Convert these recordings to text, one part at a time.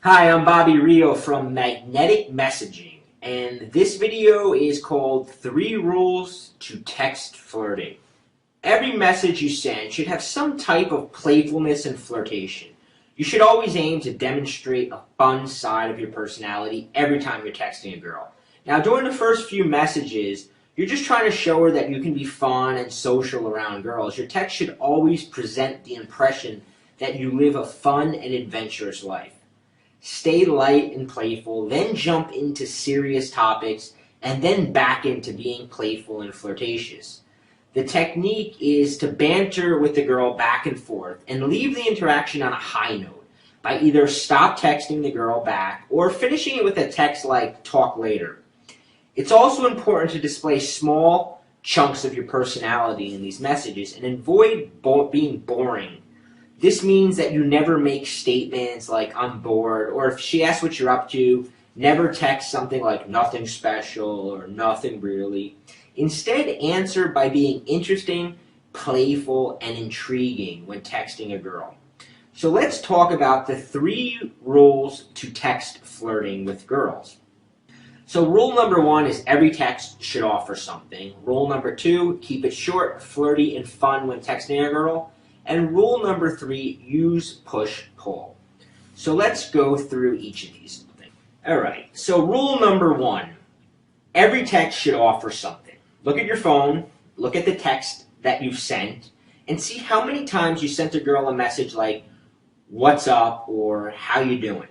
Hi, I'm Bobby Rio from Magnetic Messaging, and this video is called 3 Rules to Text Flirting. Every message you send should have some type of playfulness and flirtation. You should always aim to demonstrate a fun side of your personality every time you're texting a girl. Now, during the first few messages, you're just trying to show her that you can be fun and social around girls. Your text should always present the impression that you live a fun and adventurous life. Stay light and playful, then jump into serious topics, and then back into being playful and flirtatious. The technique is to banter with the girl back and forth and leave the interaction on a high note by either stop texting the girl back or finishing it with a text like "talk later." It's also important to display small chunks of your personality in these messages and avoid being boring. This means that you never make statements like "I'm bored," or if she asks what you're up to, never text something like "nothing special" or "nothing really." Instead, answer by being interesting, playful, and intriguing when texting a girl. So let's talk about the 3 rules to text flirting with girls. So rule number 1 is every text should offer something. Rule number 2, keep it short, flirty, and fun when texting a girl. And rule number 3, use push-pull. So let's go through each of these things. Alright, so rule number 1, every text should offer something. Look at your phone, look at the text that you've sent, and see how many times you sent a girl a message like, "What's up?" or "How you doing?"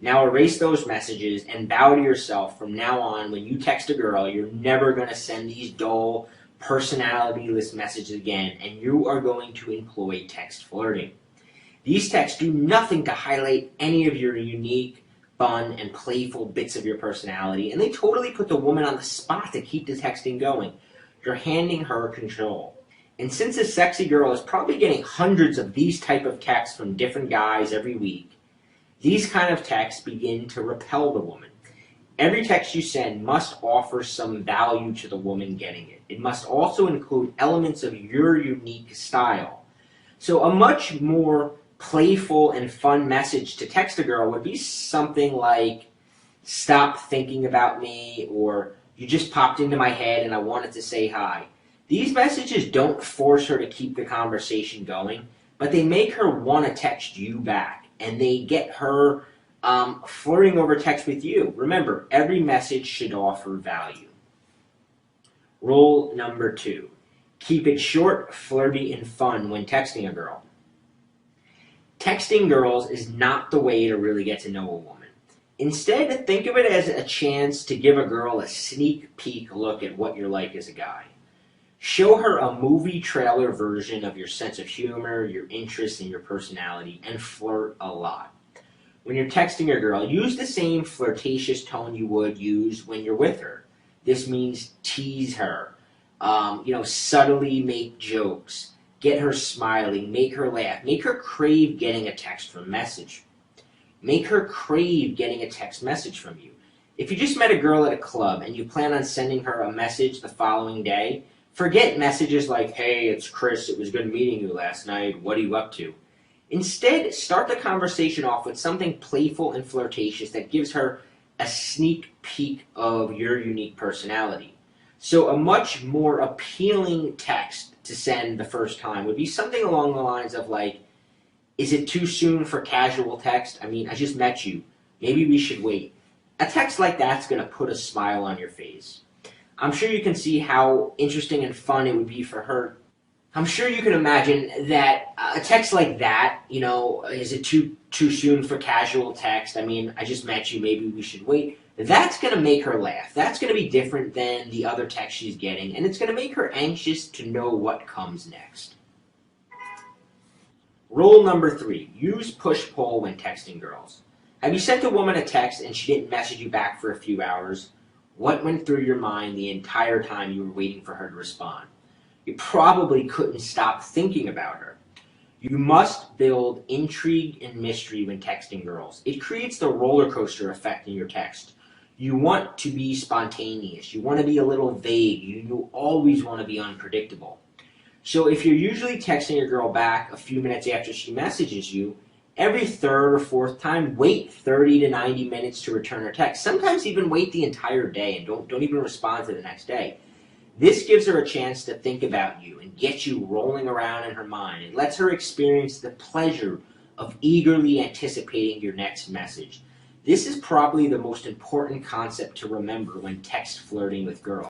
Now erase those messages and vow to yourself from now on when you text a girl, you're never going to send these dull, personality-less messages again, and you are going to employ text flirting. These texts do nothing to highlight any of your unique, fun, and playful bits of your personality, and they totally put the woman on the spot to keep the texting going. You're handing her control. And since a sexy girl is probably getting hundreds of these type of texts from different guys every week, these kind of texts begin to repel the woman. Every text you send must offer some value to the woman getting it. It must also include elements of your unique style. So a much more playful and fun message to text a girl would be something like, "Stop thinking about me," or "You just popped into my head and I wanted to say hi." These messages don't force her to keep the conversation going, but they make her want to text you back, and they get her flirting over text with you. Remember, every message should offer value. Rule number 2, keep it short, flirty, and fun when texting a girl. Texting girls is not the way to really get to know a woman. Instead, think of it as a chance to give a girl a sneak peek look at what you're like as a guy. Show her a movie trailer version of your sense of humor, your interests, and your personality, and flirt a lot. When you're texting a girl, use the same flirtatious tone you would use when you're with her. This means tease her, subtly make jokes, get her smiling, make her laugh, make her crave getting a text from message. Make her crave getting a text message from you. If you just met a girl at a club and you plan on sending her a message the following day, forget messages like, "Hey, it's Chris, it was good meeting you last night, what are you up to?" Instead, start the conversation off with something playful and flirtatious that gives her a sneak peek of your unique personality. So a much more appealing text to send the first time would be something along the lines of like, "Is it too soon for casual text? I mean, I just met you. Maybe we should wait." A text like that's going to put a smile on your face. I'm sure you can see how interesting and fun it would be for her. I'm sure you can imagine that a text like that, "Is it too soon for casual text? I mean, I just met you, maybe we should wait." That's going to make her laugh. That's going to be different than the other text she's getting, and it's going to make her anxious to know what comes next. Rule number 3, use push-pull when texting girls. Have you sent a woman a text and she didn't message you back for a few hours? What went through your mind the entire time you were waiting for her to respond? You probably couldn't stop thinking about her. You must build intrigue and mystery when texting girls. It creates the roller coaster effect in your text. You want to be spontaneous. You want to be a little vague. You always want to be unpredictable. So if you're usually texting your girl back a few minutes after she messages you, Every third or fourth time, wait 30 to 90 minutes to return her text. Sometimes even wait the entire day and don't even respond to the next day. This gives her a chance to think about you and get you rolling around in her mind. It lets her experience the pleasure of eagerly anticipating your next message. This is probably the most important concept to remember when text flirting with girls.